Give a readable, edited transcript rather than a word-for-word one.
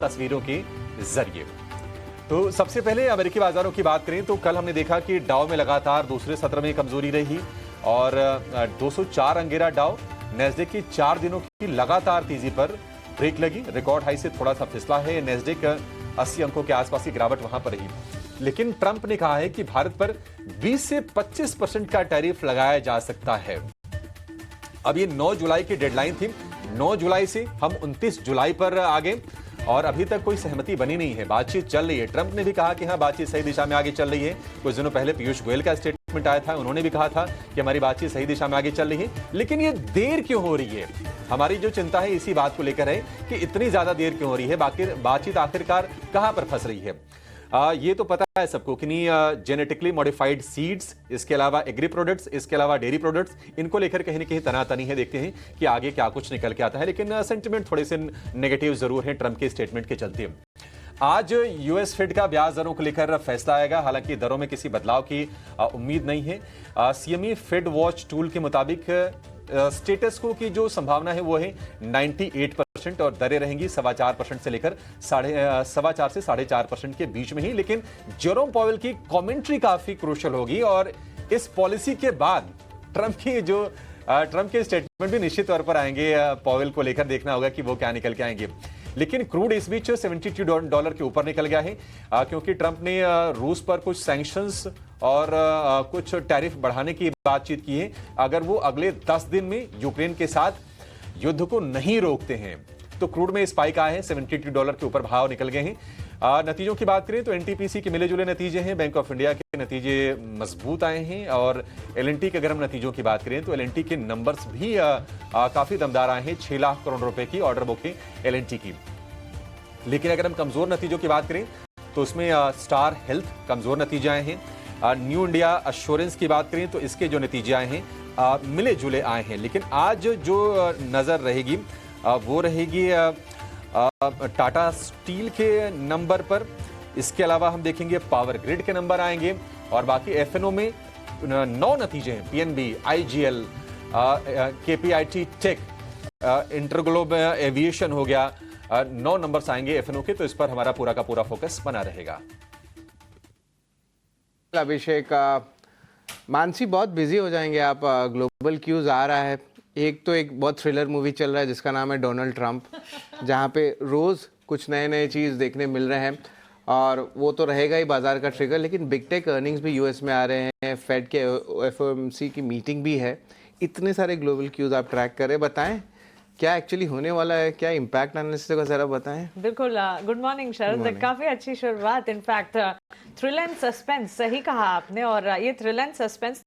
तस्वीरों के जरिए। तो सबसे पहले अमेरिकी बाजारों की बात करें तो कल हमने देखा कि डाउ में लगातार दूसरे सत्र में कमजोरी रही और 204 अंगेरा डाउ। नैस्डैक की 4 दिनों की लगातार तेजी पर ब्रेक लगी। रिकॉर्ड हाई से थोड़ा सा फिसला है। नैस्डैक 80 अंकों के आसपास की गिरावट वहां पर रही। लेकिन ट्रंप ने कहा है कि भारत पर 20 से 25% का टैरिफ लगाया जा सकता है। अब ये 9 जुलाई की डेडलाइन थी। 9 जुलाई से हम 29 जुलाई पर आ गए और अभी तक कोई सहमति बनी नहीं है। बातचीत चल रही है। ट्रंप ने भी कहा कि हाँ, बातचीत सही दिशा में आगे चल रही है। कुछ दिनों पहले पीयूष गोयल का स्टेटमेंट आया था, उन्होंने भी कहा था कि हमारी बातचीत सही दिशा में आगे चल रही है। लेकिन ये देर क्यों हो रही है? हमारी जो चिंता है इसी बात को लेकर है कि इतनी ज्यादा देर क्यों हो रही है, बातचीत आखिरकार कहां पर फंस रही है। ये तो पता है सबको कि नहीं, जेनेटिकली मॉडिफाइड सीड्स, इसके अलावा एग्री प्रोडक्ट्स, इसके अलावा डेयरी प्रोडक्ट्स, इनको लेकर कहीं ना कहीं तनातनी है। देखते हैं कि आगे क्या कुछ निकल के आता है। लेकिन सेंटिमेंट थोड़े से नेगेटिव जरूर हैं ट्रंप के स्टेटमेंट के चलते। आज यूएस फेड का ब्याज दरों को लेकर फैसला आएगा। हालांकि दरों में किसी बदलाव की उम्मीद नहीं है। सीएमई फेड वॉच टूल के मुताबिक स्टेटस को की जो संभावना है वो है 98% और दरें रहेंगी 4.25% से लेकर 4.25 से 4.5% के बीच में ही। लेकिन जेरोम पॉवेल की कमेंट्री काफी क्रूशियल होगी और इस पॉलिसी के बाद ट्रंप के स्टेटमेंट भी निश्चित तौर पर आएंगे। पॉवेल को लेकर देखना होगा कि वो क्या निकल के आएंगे। लेकिन क्रूड इस बीच $72 के ऊपर निकल गया है क्योंकि ट्रंप ने रूस पर कुछ सैंक्शंस और कुछ टैरिफ बढ़ाने की बातचीत की है। अगर वो अगले 10 दिन में यूक्रेन के साथ युद्ध को नहीं रोकते हैं तो क्रूड में स्पाइक आए हैं। $72 के ऊपर भाव निकल गए हैं। नतीजों की बात करें तो एनटीपीसी के मिले जुले नतीजे हैं। बैंक ऑफ इंडिया के नतीजे मजबूत आए हैं और एलएनटी के अगर हम नतीजों की बात करें तो एलएनटी के नंबर्स भी काफी दमदार आए हैं। 6 लाख करोड़ रुपए की ऑर्डर बुक है एलएनटी की। लेकिन अगर हम कमजोर नतीजों की बात करें तो उसमें स्टार हेल्थ कमजोर नतीजे आए हैं। न्यू इंडिया एश्योरेंस की बात करें तो इसके जो नतीजे आए हैं मिले जुले आए हैं। लेकिन आज जो नजर रहेगी वो रहेगी टाटा स्टील के नंबर पर। इसके अलावा हम देखेंगे पावर ग्रिड के नंबर आएंगे और बाकी एफएनओ में 9 नतीजे हैं। PNB, IGL, KPIT Tech, InterGlobe Aviation हो गया। 9 नंबर्स आएंगे एफएनओ के। तो इस पर हमारा पूरा का पूरा फोकस बना रहेगा। अभिषेक, मानसी बहुत बिजी हो जाएंगे आप। ग्लोबल क्यूज आ रहा है। एक बहुत थ्रिलर मूवी चल रहा है जिसका नाम है डोनाल्ड ट्रंप, जहाँ पे रोज़ कुछ नए नए चीज़ देखने मिल रहे हैं और वो तो रहेगा ही बाजार का ट्रिगर। लेकिन बिग टेक अर्निंग्स भी यूएस में आ रहे हैं। फेड के एफओएमसी की मीटिंग भी है। इतने सारे ग्लोबल क्यूज आप ट्रैक कर रहे हैं, बताएं क्या एक्चुअली होने वाला है, क्या इम्पैक्ट एनालिसिस का जरा बताएं। बिल्कुल। गुड मॉर्निंग शरद। काफी अच्छी शुरुआत। इनफैक्ट थ्रिल एंड सस्पेंस, सही कहा आपने। और ये थ्रिल एंड सस्पेंस